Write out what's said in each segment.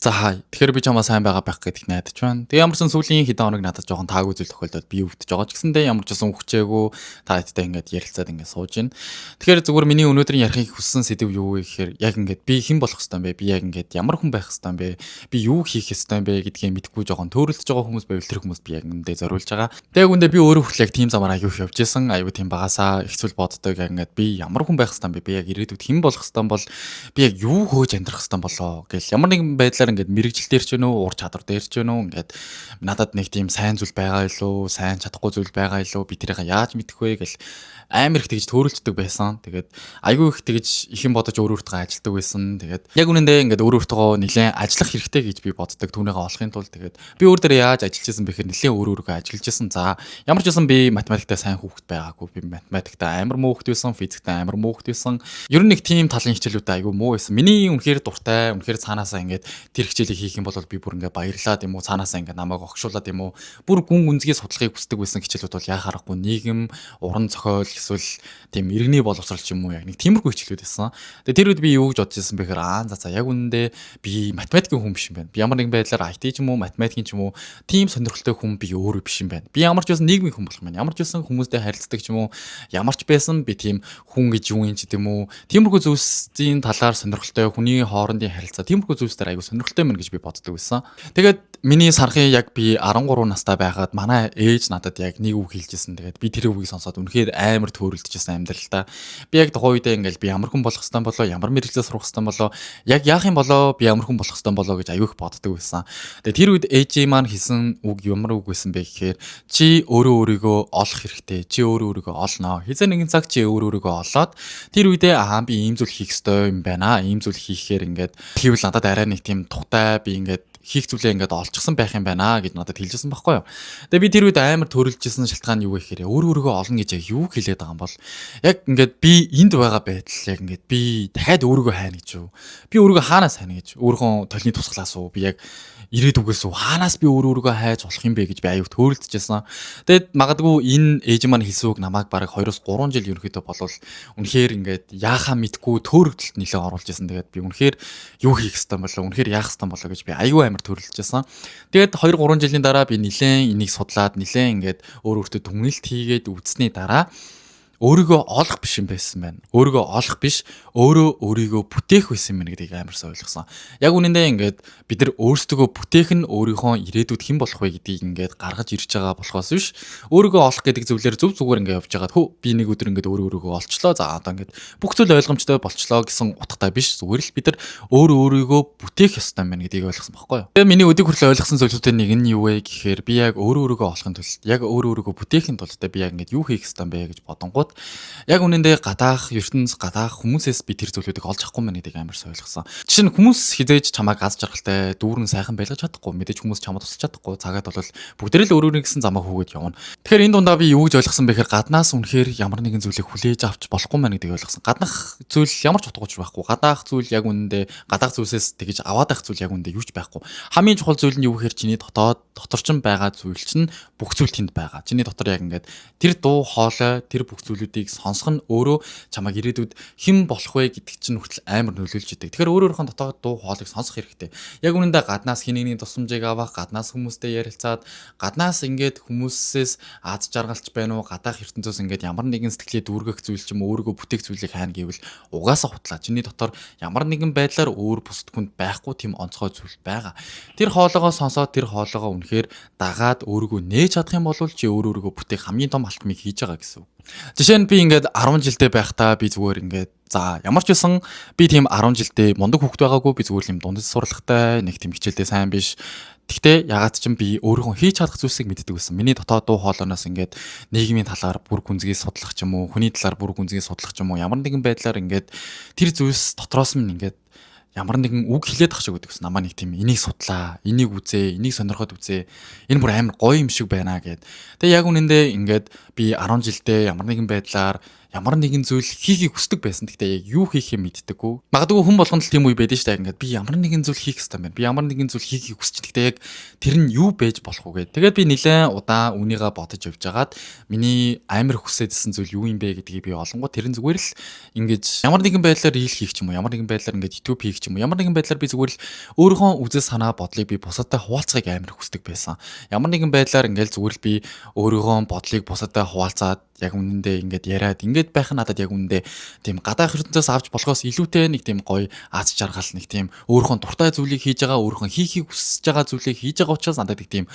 За хай. Тэгэхээр би чамаа сайн байгаа байх гэдэгт найдаж байна. Тэгээ ямар ч сан сүүлийн хэдэн хоног надад жоохон таагүй зүйл тохиолдоод би өвдөж байгаа ч гэсэндээ ямар ч сан хүчээгүй та хэдтэй ингээд ярилцаад ингээд сууж байна. Тэгэхээр зүгээр миний өнөөдрийн ярихыг хүссэн сэдв юу вэ гэхээр яг ингээд би хэн болох хэвээр бэ? Би яг ингээд ямар хүн байх хэвээр бэ? Би юу хийх хэвээр бэ гэдгийг мэдэхгүй жоохон төөрөлдөж байгаа хүмүүс байвал тэр хүмүүст би яг ингээд зориулж байгаа. Тэгээ үндэ би өөрөө хүртэл яг тийм замаар аягүй явж исэн. Аягүй тийм багасаа ихцүүл боддог яг ингээд би ямар хүн байх хэвээр бэ? Би яг ирээдүйд хэн болох хэвээр бол би яг юу хөөж амьдрах хэвээр болоо гэл ямар нэгэн байдлаар ингээд мэрэгжил дээр ч вэ нөө ур чадвар дээр ч вэ нөө ингээд надад нэг тийм сайн зүйл байгаа илүү сайн чадахгүй зүйл байгаа илүү би тэрийг яаж мэдэх вэ гэл амар их тэгж төөрөлддөг байсан. Тэгээд айгүй их тэгж их юм бодож өөр өөртөө ажилтдаг байсан. Тэгээд яг үнэндээ ингээд өөр өөртөө нэлээд ажиллах хэрэгтэй гэж би боддог түүнийгээ олохын тулд тэгээд би өөр дээр яаж ажиллаж байсан бэхээр нэлээд өөр өөргөө ажиллаж байсан. За ямар ч байсан би математиктай сайн хүүхэд байгаагүй. Би математиктай амар муу хүүхэд байсан, физиктэй амар муу хүүхэд байсан. Ер нь нэг тийм талын хичээлүүдтэй айгүй муу байсан. Миний үнэхээр дуртай, үнэхээр цаанаасаа ингээд тэр хичээлийг хийх юм бол би бүр ингээд баярлаад юм уу цаанаасаа ингээд намайг огшуулад юм уу бүр гүн гүнзгий судалгыг хүсдэг байсан хичээлүүд бол яа харахгүй нийгэм, уран зохиол эсвэл тийм иргэний боловсрол ч юм уу яг нэг тиймэрхүү хичээлүүд байсан. Тэгээ тэр үед би юу гэж бодож ирсэн бэхээр за яг үнэндээ би математикийн хүн биш юм байна. Би ямар нэгэн байдлаар IT ч юм уу, математикийн ч юм уу тийм сонирхолтой хүн би өөрөө биш юм байна. Би ямар ч байсан нийгмийн хүн болох юм байна. Ямар ч байсан хүмүүстэй харилцдаг ч юм уу, ямар ч байсан би тийм хүн гэж юу юм ч гэдэм үү. Тиймэрхүү зүйлсийн талаар сонирхолтой хүний хоорондын харилцаа тиймэрхүү зүйлсээр аягүй сонирхолтой мэн гэж би боддог байсан. Тэгээд миний сархын яг би 13 настай байхад манай ээж надад яг нэг үг хэлжсэн. Тэгээд би тэр үгийг сонсоод үнэхээр амар төөрөлдөжсэн амьдралдаа. Би яг тухайн үедээ ингээл би ямар хүн болох хэвээр болоо, ямар мэрэгчлээ сурах хэвээр болоо, яг яах юм болоо, би ямар хүн болох хэвээр болоо гэж аягүй их боддог байсан. Тэгээд тэр үед ээж маань хэлсэн үг ямар үг байсан бэ гэхээр чи өөрөө өөрийгөө олох хэрэгтэй. Чи өөрөө өөрийгөө олноо. Хизээ нэгэн цаг чи өөрөө өөрийгөө олоод тэр үедээ би ийм зүйл хийх ёстой юм байна. Ийм зүйл хийхээр ингээд тэгвэл надад арай нэг тийм тухтай би ингээд хийх зүйлээ ингээд олчихсан байх юм байна гэж надад хэлжсэн байхгүй юу. Тэгээ би тэр үед амар төрөлжсэн шалтгаан юу вэ гэхээр өөрийгөө олно гэж яг юу хэлээд байгаа юм бол яг ингээд би энд байгаа байдал яг ингээд би дахиад өөрийгөө хайна гэж юу. Би өөрийгөө хаанаас хайна гэж өөрийнхөө толны тусгалаас уу би яг ирээдүгээс үү хаанаас би өөрийгөө хайж болох юм бэ гэж би аюу төөрөлдөжсэн. Тэгээд магадгүй энэ ээж маань хэлсэн үг намайг бараг 2-3 жил ерөнхийдөө болвол үнэхээр ингээд яахаа мэдгүй төөрөгдөлт нэлээд оруулж исэн. Тэгээд би үнэхээр юу хийх ёстой болоо үнэхээр яах ёстой болоо гэж би аюу амар төөрөлдөжсэн. Тэгээд 2-3 жилийн дараа би нэлээд энийг судлаад нэлээд ингээд өөртөө дүгнэлт хийгээд үзсний дараа өөрийгөө олох биш юм байсан байна. Өөрийгөө олох биш, өөрийгөө бүтээх байсан юм гэдгийг амарсаа ойлгосон. Яг үнэндээ ингээд бид нар өөрсдөө бүтээх нь өөрийнхөө ирээдүйд хэн болох вэ гэдгийг ингээд гаргаж ирж байгаа болохоос биш. Өөрийгөө олох гэдэг зүйлээр зөв зүгээр ингээд явж байгаад би нэг өдөр ингээд өөрийгөө олчлоо. За одоо ингээд бүх зүйл ойлгомжтой болчлоо гэсэн утгатай биш. Зүгээр л бид нар өөрийгөө бүтээх ёстой юм байна гэдгийг ойлгосон байхгүй юу? Тэгээ миний өдийг хүртэл ойлгосон зүйлүүдийн нэг нь юу вэ гэхээр би яг өөрийгөө олохын тулд яг өөрийгөө бүтээхийн тулд би яг ингээд юу хийх ёстой юм бэ гэж бодонгууд яг үнэндээ гадаах ертөнц гадаах хүмүүсээс би тэр зүйлүүдийг олж авахгүй мэн гэдгийг амарсаа ойлгосон. Жишээ нь хүмүүс хизээж чамайг аз жаргалтай дүүрэн сайхан байлгаж чадахгүй мэдээж хүмүүс чамд тусалж чадахгүй цагаад бол бүгдээ л өөрөөр гэсэн замаа хүүгээд явна. Тэгэхээр энэ дундаа би юу гэж ойлгосон бэ гэхээр гаднаас үнэхээр ямар нэгэн зүйлийг хүлээж авч болохгүй мэн гэдгийг ойлгосон. Гаднах зүйл ямар ч утгагүй байхгүй. Гадаах зүйл яг үнэндээ гадаах зүйлсээс тэгж аваад байх зүйл яг үнэндээ юу ч байхгүй. Хамгийн чухал зүйл нь юу гэхээр чиний дотор ч байгаа зүйл чинь бүх зүйл тэнд байгаа. Чиний дотор яг ингээд тэр дуу хоолой тэр бүх зүйлүүдийг сонсох нь өөрөө чамайг ирээдүйд хэн болох вэ гэдэг чинь хүртэл амар нөлөөлж идэг. Тэгэхээр өөрийнхөө дотоод дуу хоолойг сонсох хэрэгтэй. Яг үнэндээ гаднаас хин нэгний тусламжийг авах, гаднаас хүмүүстэй ярилцаад, гаднаас ингээд хүмүүсээс аз жаргалч байна уу, гадаах ертөнцөөс ингээд ямар нэгэн сэтгэлээ дүүргэх зүйл ч юм уу өөрийгөө бүтээх зүйлийг хайна гэвэл угаасаа хутлаа. Чиний дотор ямар нэгэн байдлаар өөр бусд хүнд байхгүй тийм онцгой зүйл байгаа. Тэр хоолойгоо сонсоод тэр хоолойгоо үнэхээр дагаад өөрийгөө нээж чадах юм бол чи өөрийгөө бүтээх хамгийн том алхмыг хийж байгаа гэсэн үг. Жишээ нь би ингээд 10 жилдээ байхдаа би зүгээр ингээд за ямар ч байсан би тийм 10 жилдээ мундаг хүүхэд байгаагүй би зүгээр юм дундас сурлагтай нэг тийм хичээлдээ сайн биш. Гэхдээ ягаад ч юм би өөрийнхөө хийж чадах зүйлсийг мэддэг байсан. Миний дотоод дуу хоолойноос ингээд нийгмийн талаар бүр гүнзгий судлах ч юм уу, хүний талаар бүр гүнзгий судлах ч юм уу, ямар нэгэн байдлаар ингээд тэр зүйлс дотроос нь ингээд ямар нэгэн үг хэлээд ах шиг өгдөгс намаа нэг тийм энийг судлаа, энийг үзээ, энийг сонирхоод үзээ. Энэ бүр амар гоё юм шиг байна гэд. Тэгээ яг үнэндээ ингээд би 10 жилдээ ямар нэгэн байдлаар ямар нэгэн зүйл хийхийг хүсдэг байсан. Гэхдээ яг юу хийхээ мэддэггүй. Магадгүй хүн болгонд л тийм үе байдаг шүү дээ. Ингээд би ямар нэгэн зүйл хийх хэрэгтэй байна. Би ямар нэгэн зүйл хийхийг хүсч. Гэхдээ яг тэр нь юу байж болох вэ гэдэг. Тэгээд би нэлээд удаа үнийгээ бодож явж байгаад миний амар хүсэжсэн зүйл юу юм бэ гэдгийг би олонгоо тэр нь зүгээр л ингэж ямар нэгэн байдлаар рийл хийх ч юм уу, ямар нэгэн байдлаар ингээд YouTube хийх ч юм уу, ямар нэгэн байдлаар би зүгээр л өөрийнхөө үзэл санаа бодлыг би бусадтай хуваалцахыг амар хүсдэг байсан. Ямар нэгэн байдлаар ингээд зүгээр л би өөрийнхөө бодлыг бусадтай хуваалцаад яг үнэндээ ингээд яриад ингээд байх нь надад яг үнэндээ тийм гадаах ертөнцөөс авч болохоос илүүтэй нэг тийм гоё аз жаргал, нэг тийм өөрийнхөө дуртай зүйлийг хийж байгаа, өөрийнхөө хийхийг хүсэж байгаа зүйлийг хийж байгаа учраас надад нэг тийм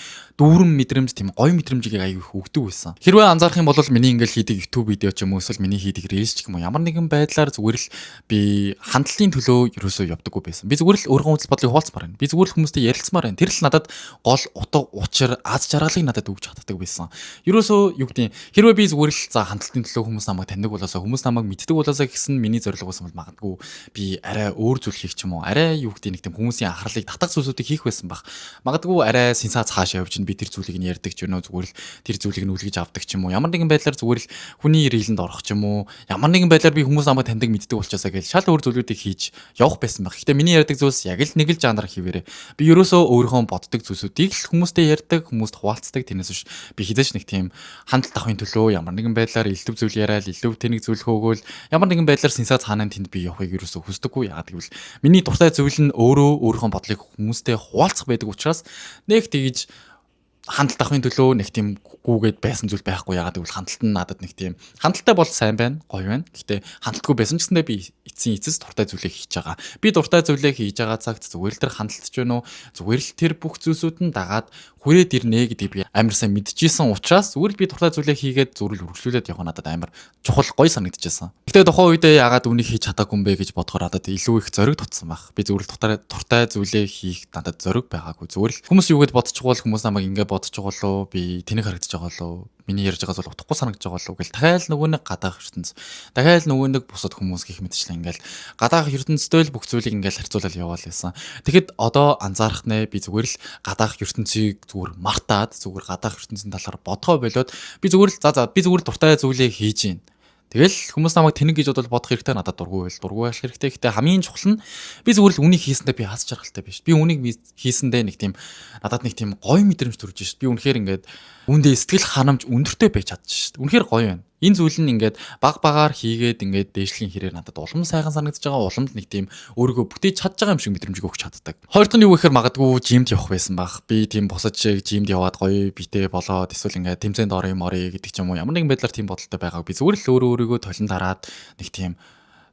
дүүрэн мэдрэмж, тийм гоё мэдрэмжийг аягүй их өгдөг байсан. Хэрвээ анзаарах юм бол миний ингээд хийдэг YouTube видео ч юм уу, эсвэл миний хийдэг Reels ч юм уу, ямар нэгэн байдлаар зүгээр л би хандлагын төлөө ерөөсөө явдаггүй байсан. Би зүгээр л өөрийнхөө үзэл бодлыг хуваалцмаар байна. Би зүгээр л хүмүүстэй ярилцмаар байна. Тэр л надад гол утга учир, аз жаргалыг надад өгч чаддаг байсан. Ерөөсөө юу гэдэг, хэрвээ би зүгээр л за хандлтын төлөө хүмүүс намайг таньдаг болоосоо, хүмүүс намайг мэддэг болоосоо гэсэн миний зорилго байсан бол магадгүй би арай өөр зүйл хийх ч юм уу, арай юу гэдэг нэг тийм хүмүүсийн анхаарлыг татах зүйлсүүдийг хийх байсан баг. Магадгүй арай сенсац хаашаа явж ин би тэр зүйлийг нь ярьдаг ч өнөө зүгээр л тэр зүйлийг нь үлгэж авдаг ч юм уу, ямар нэгэн байдлаар зүгээр л хүний рилэнд орох ч юм уу, ямар нэгэн байдлаар би хүмүүс намайг таньдаг мэддэг болчоосаа гэж шал өөр зүйлүүдийг хийж явах байсан баг. Гэхдээ миний ярьдаг зүйлс яг л нэг л жанр хийвэрээ. Би ерөөсөө өөрийнхөө боддог зүйлсүүдийг л хүмүүстэй ярьдаг, хүмүүст хуваалцдаг. Тэрнээс биш би хизээч нэг тийм хандлт авахын төлөө ямар нэгэн байдлаар илтгэв зүйл яриад, илтгэв тэнэг зүйл хөөгөөл, ямар нэгэн байдлаар сенсац хаанаа тэнд би явахыг ерөөсөө хүсдэггүй. Яагаад гэвэл миний дуртай зүйл нь өөрийнхөө бодлыг хүмүүстэй хуваалцах байдаг учраас нэг тэгж хандлт авахын төлөө нэг тийм гүүгээд байсан зүйл байхгүй. Яагаад гэвэл хандлт нь надад нэг тийм хандлттай бол сайн байна, гоё байна. Гэхдээ хандлтгүй байсан ч гэсэндээ би эцэс дуртай зүйлийг хийж байгаа. Би дуртай зүйлээ хийж байгаа цагт зүгээр л тэр хандлтж байна уу? Зүгээр л тэр бүх зүйлсүүд нь дагаад хүрээд ирнэ гэдгийг би амар сайн мэдчихсэн учраас зүгээр л би дуртай зүйлээ хийгээд зүрэл үргэлжлүүлээд явах надад амар чухал гоё санагдчихсан. Гэхдээ тухайн үедээ яагаад үнийг хийж чадаагүй юм бэ гэж бодохоор надад илүү их зориг тутсан баг. Би зүгээр л дуртай зүйлээ хийх надад зориг байгаагүй. Зүгээр л хүмүүс юу гэж бодчихвол хүмүүс намайг ингэ бодчих болоо, би тэнэг харагдаж байгаа болоо, миний ярьж байгаа зүйл утгагүй санагдаж байгаа болоо гэл дахиад нөгөө нэг гадаах ертөнц, дахиад нөгөө нэг бусад хүмүүс гэх мэтчлэн ингээл гадаах ертөнцтэй л бүх зүйлийг ингээл харьцуулаад яваал байсан. Тэгэхэд одоо анзаарах нэ би зүгээр л гадаах ертөнцийг зүгээр мартаад зүгээр гадаах ертөнцийн талаар бодгоо болоод би зүгээр л би зүгээр л дуртай зүйлээ хийж гин. Тэгэл хүмүүс намайг тэнэг гэж бодох хэрэгтэй, надад дургүй байх хэрэгтэй. Гэхдээ хамгийн чухал нь би зүгээр л үнийг хийсэндээ би аз жаргалтай биш. Би үнийг хийсэндээ нэг тийм надад нэг тийм гоё мэдрэмж төрж шít. Би үнэхээр ингээд үүндээ сэтгэл ханамж өндөртэй байж чадчих шít. Үнэхээр гоё байна. Энэ зүйл нь ингээд багаар хийгээд ингээд дээшлийн хэрээр надад улам сайхан санагдаж байгаа, улам нэг тийм өөрийгөө бүтээж чадж байгаа юм шиг мэдрэмжийг өгч чаддаг. Хоёр дахь нь юу гэхээр магадгүй жимд явах байсан баг. Би тийм босож жимд яваад гоё битээ болоод эсвэл ингээд тэмцээнд орё гэдэг ч юм уу, ямар нэгэн байдлаар тийм бодолтой байгааг би зүгээр л өөрийгөө толон тараад нэг тийм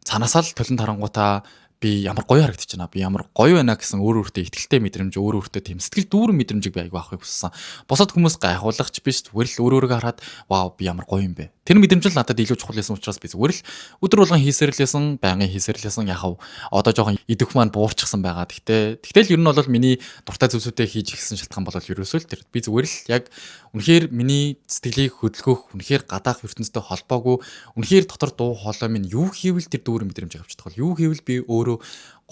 цанаасаа л толон тарангуудаа би ямар гоё харагдаж байна, би ямар гоё байна гэсэн өөртөө ихтгэлтэй мэдрэмж, өөртөө тийм сэтгэл дүүрэн мэдрэмжийг би аягүй авахыг хүссэн. Босод хүмүүс гайхуулагч биш, зүгээр л өөрөөрөө хараад вау би ямар гоё юм бэ. Тэр мэдрэмж л надад илүү чухал байсан учраас би зүгээр л өдөр болгон хийсэрлээсэн, байнгын хийсэрлээсэн. Яг одоо жоохон идэх маань буурчихсан байгаа. Тэгтэл ер нь бол миний дуртай зүйлсүүдээ хийж ихсэн шалтгаан бол ерөөсөө л тэр. Би зүгээр л яг үнэхээр миний сэтгэлийг хөдөлгөх, үнэхээр гадаах ертөнцтэй холбоогүй, үнэхээр дотор дуу хоолой минь юу хийвэл тэр дүүрэн мэдрэмж авчдаг бол юу хийвэл би өөрөө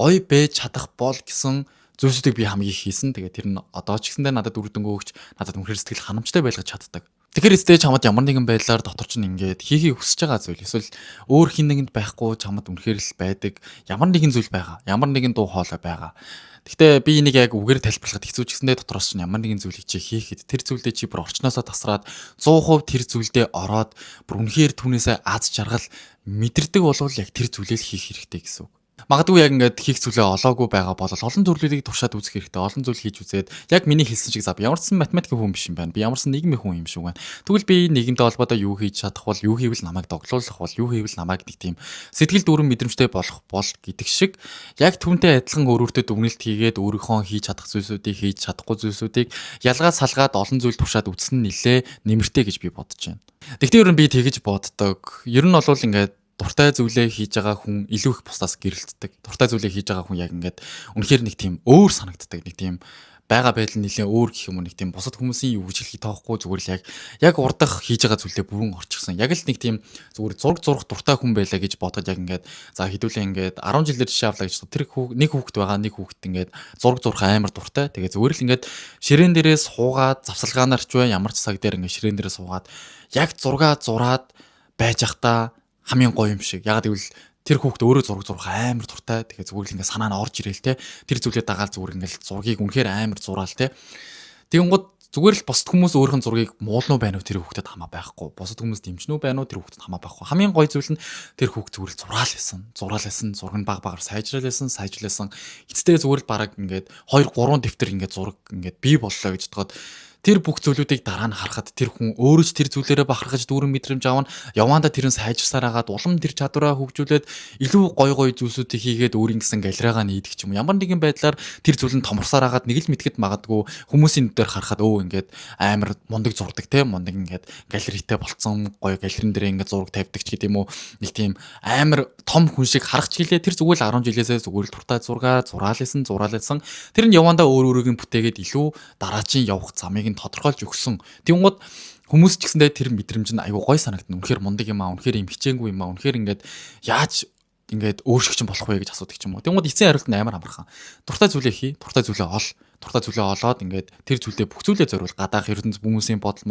гоё байж чадах бол гэсэн зүйлсүүдийг би хамгийн их хийсэн. Тэгээд тэр нь одоо ч гэсэндээ надад үр дүнгээ өгч надад үнэхээр сэтгэл ханамжтай байлгаж чаддаг. Тэгэхээр эцдээ чамд ямар нэгэн байдлаар дотор ч ингээд хийхийг хүсэж байгаа зүйл эсвэл өөр хин нэгэнд байхгүй чамд үнэхээр л байдаг ямар нэгэн зүйл байгаа. Ямар нэгэн дуу хоолой байгаа. Гэхдээ би энийг яг үгээр тайлбарлахад хэцүү ч гэсэндээ дотроос ч ямар нэгэн зүйлийг чи хийхэд тэр зүйлдээ чи бүр орчноосоо тасраад 100% тэр зүйлдээ ороод бүр үнэхээр түүнээсээ аз жаргал мэдэрдэг болвол яг тэр зүйлээ л хийх хэрэгтэй гэсэн үг. Магадгүй яг ингээд хийх зүйлээ олоогүй байгаа бол олон төрлүүдийг туршаад үзэх хэрэгтэй. Олон зүйл хийж үзээд яг миний хэлсэн шиг за би ямарсан математикийн хүн биш юм байна. Би ямарсан нийгмийн хүн юм шиг байна. Тэгвэл би нийгэмтэй холбоотой юу хийж чадах бол, юу хийвэл намайг доглуулах бол, юу хийвэл намайг нэг тийм сэтгэл дүүрэн мэдрэмжтэй болох бол гэдэг шиг яг түүнтэй адилхан өөрөөртөө дүгнэлт хийгээд өөрийнхөө хийж чадах зүйлсүүдийг хийж чадахгүй зүйлсүүдийг ялгаад салгаад олон зүйл туршаад үзсэн нэлээ нэмэртэй гэж би бодож байна. Тэгтээ ер нь би тэгэж боддог. Ер нь бол ингээд дуртай зүйлээ хийж байгаа хүн илүү их бусдаас гэрэлтдэг. Дуртай зүйлээ хийж байгаа хүн яг ингээд үнэхээр нэг тийм өөр санагддаг. Нэг тийм байгаа байдал нэлээ өөр гэх юм уу, нэг тийм бусад хүмүүсийн юу гэж хэлхий тоохгүй зүгээр л яг урдах хийж байгаа зүйлээ бүрэн орчихсон. Яг л нэг тийм зүгээр зурх дуртай хүн байлаа гэж бодоод яг ингээд за хэдүүлээ ингээд 10 жилээр жишээ авлаа гэж тэр нэг хүүхэд байгаа, нэг хүүхэд ингээд зурх амар дуртай. Тэгээ зүгээр л ингээд ширээн дээрээ суугаад завсалгаанаар ч бай ямар ч цаг дээр ингээд ширээн дээрээ суугаад яг зураг зураад байж ахта хамгийн гоё юм шиг. Ягаад гэвэл тэр хүүхд өөрөө зураг зурх амар дуртай. Тэгэхээр зүгээр л ингээ санаа нь орж ирээл те. Тэр зүйлээ дагаал зүгээр ингээл зургийг үнэхээр амар зураал те. Тэгэн гот зүгээр л босд хүмүүс өөрхөн зургийг муулнуу байна уу тэр хүүхдэд хамаа байхгүй. Босд хүмүүс дэмжнүү байна уу тэр хүүхдэд хамаа байхгүй. Хамгийн гоё зүйл нь тэр хүүхд зүгээр л зураал байсан. Зураг нь баг багаар сайжруулсан. Эцтэй зүгээр л бараг ингээд 2 3 дэвтэр ингээд зураг ингээд бий боллоо гэж бодоход тэр бүх зүйлүүдийг дараа нь харахад тэр хүн өөрөө ч тэр зүйлээрээ бахархаж дүүрэн мэдрэмж аавна. Явандаа тэрэн сайжирсаар хагаад улам тэр чадвараа хөгжүүлээд илүү гоё зүйлсүүдийг хийгээд өөрийн гэсэн галереагаа нийдэх ч юм уу. Ямар нэгэн байдлаар тэр зүйл нь томорсоор хагаад нэг л мэтгэд магадгүй хүмүүсийн нүдээр харахад ингээд амар мундаг зурдаг те мундаг ингээд галеритэй болцсон гоё галерин дээр ингээд зураг тавьдаг ч гэдэг юм уу. Нэг тийм амар том хүн шиг харах ч гэлээ тэр зүгээр л 10 жилээсээ зүгээр л туртай зураг зураалсан. Тэр нь явандаа өөр өөрийг нь бүтээгээд илүү дараачийн явах замыг нь тодорхойлж өгсөн. Тэнгууд хүмүүс ч гэсэндээ тэр мэдрэмж нь айгүй гой санагдана. Үнэхээр мундаг юм аа, үнэхээр юм хичээнгүй юм аа, үнэхээр ингээд яаж ингээд өөрчлөгч болох вэ гэж асуудаг ч юм уу. Тэнгууд эцсийн хариулт нь амар амархан. Дуртай зүйлээ хий, дуртай зүйлээ олоод ингээд тэр зүйлээ бүх зүйлээ зориул гадаах ертөнц хүмүүсийн бодол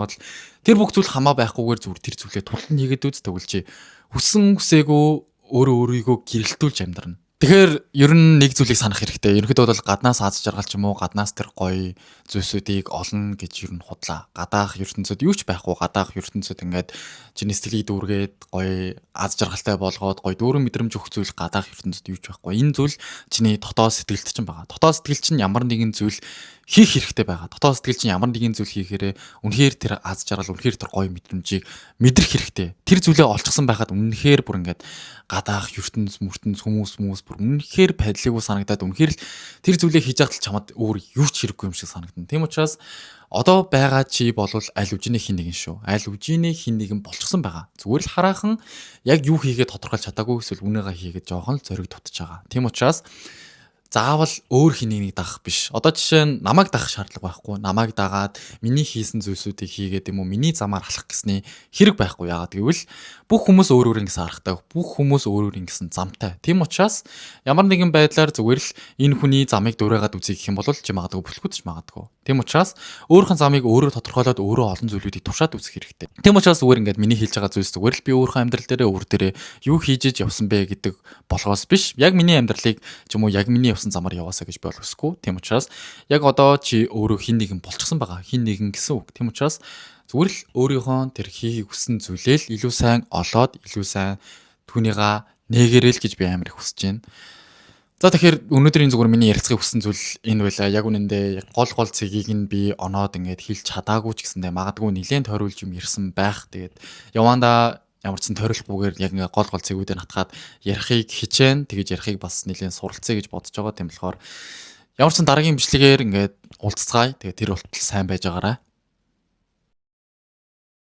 тэр бүх зүйл хамаа байхгүйгээр зүгээр тэр зүйлээ тултан хийгээд үз тэгвэл чи хүссэн хүсээгүй өөрийгөө гэрэлтүүлж амьдрна. Тэгэхээр ер нь нэг зүйлийг санах хэрэгтэй. Ерөнхийдөө бол гаднаас аз жаргал ч юм уу, гаднаас тэр гоё зүйлсүүдийг олно гэж ер нь худлаа. Гадаах ертөнцид юу ч байхгүй. Гадаах ертөнцид ингээд чиний сэтгэлийг дүүргээд гоё аз жаргалтай болгоод гоё дүүрэн мэдрэмж өгөх зүйл гадаах ертөнцид юу ч байхгүй. Энэ зүйл чиний дотоод сэтгэлд чинь байгаа. Дотоод сэтгэл чинь ямар нэгэн зүйл хийх хэрэгтэй байгаа. Дотоод сэтгэл чинь ямар нэгэн зүйл хийхээрээ үнэхээр тэр аз жаргал, үнэхээр тэр гоё мэдрэмжийг мэдрэх хэрэгтэй. Тэр зүйлээ олчихсан байхад үнэхээр бүр ингээд гадаах ертөнц хүмүүс бүр үнэхээр падлиггүй санагдаад үнэхээр л тэр зүйлээ хийж ахтал чамд өөр юу ч хэрэггүй юм шиг санагдана. Тийм учраас одоо байгаа чи болвол аль үжиний хин нэгэн шүү. Аль үжиний хин нэгэн болчихсон байгаа. Зүгээр л хараахан яг юу хийгээд тодорхойлж чадаагүй эсвэл үнээгээ хийгээд жоохон л зориг дутж байгаа. Тийм учраас заавал өөр хин нэг дагах биш. Одоо жишээ нь намайг дагах шаардлага байхгүй. Намайг дагаад миний хийсэн зүйлсүүдийг хийгээд юм уу миний замаар алхах гэсний хэрэг байхгүй. Яагаад гэвэл бүх хүмүүс өөр ингэсэн аргатай, бүх хүмүүс өөр ингэсэн замтай. Тийм учраас ямар нэгэн байдлаар зүгээр л энэ хүний замыг дуурайгаад үзье гэх юм бол чи магадгүй бүлэхүүдч магадгүй. Тийм учраас өөрийнхөө замыг өөрөө тодорхойлоод өөрөө олон зүйлүүдийг туршаад үзэх хэрэгтэй. Тийм учраас зүгээр ингээд миний хэлж байгаа зүйлс зүгээр л би өөрийнхөө амьдрал дээрээ өөр дээрээ юу хийж явсан бэ гэдэг болгоос биш. Яг миний амьдралыг ч юм уу яг миний явсан замаар яваасаа гэж би бол хүсэхгүй. Тийм учраас яг одоо чи өөрөө хин нэгэн болчихсон байгаа. Хин нэгэн гэсэн үг. Тийм учраас зүгээр л өөрийнхөө тэр хийхийг хүссэн зүйлээ л илүү сайн олоод илүү сайн түүнийгаа нээгэрэл гэж би амар их хүсэж байна. За тэгэхээр өнөөдрийн зүгээр миний ярилцахыг хүссэн зүйл энэ байлаа. Яг үнэндээ гол цэгийг нь би оноод ингээд хэлж чадаагүй ч гэсэндээ магадгүй нэлээд тойруулж юм ирсэн байх. Тэгээд явандаа ямар ч тойролгүйгээр яг ингээ гол цэгүүдээ натгаад ярихыг хичээн. Тэгэж ярихыг бас нэлээд суралцъя гэж бодож байгаа. Тийм болохоор ямар ч дараагийн бичлэгээр ингээд уулзцгаая. Тэгээд тэр болтол сайн байж байгаарай.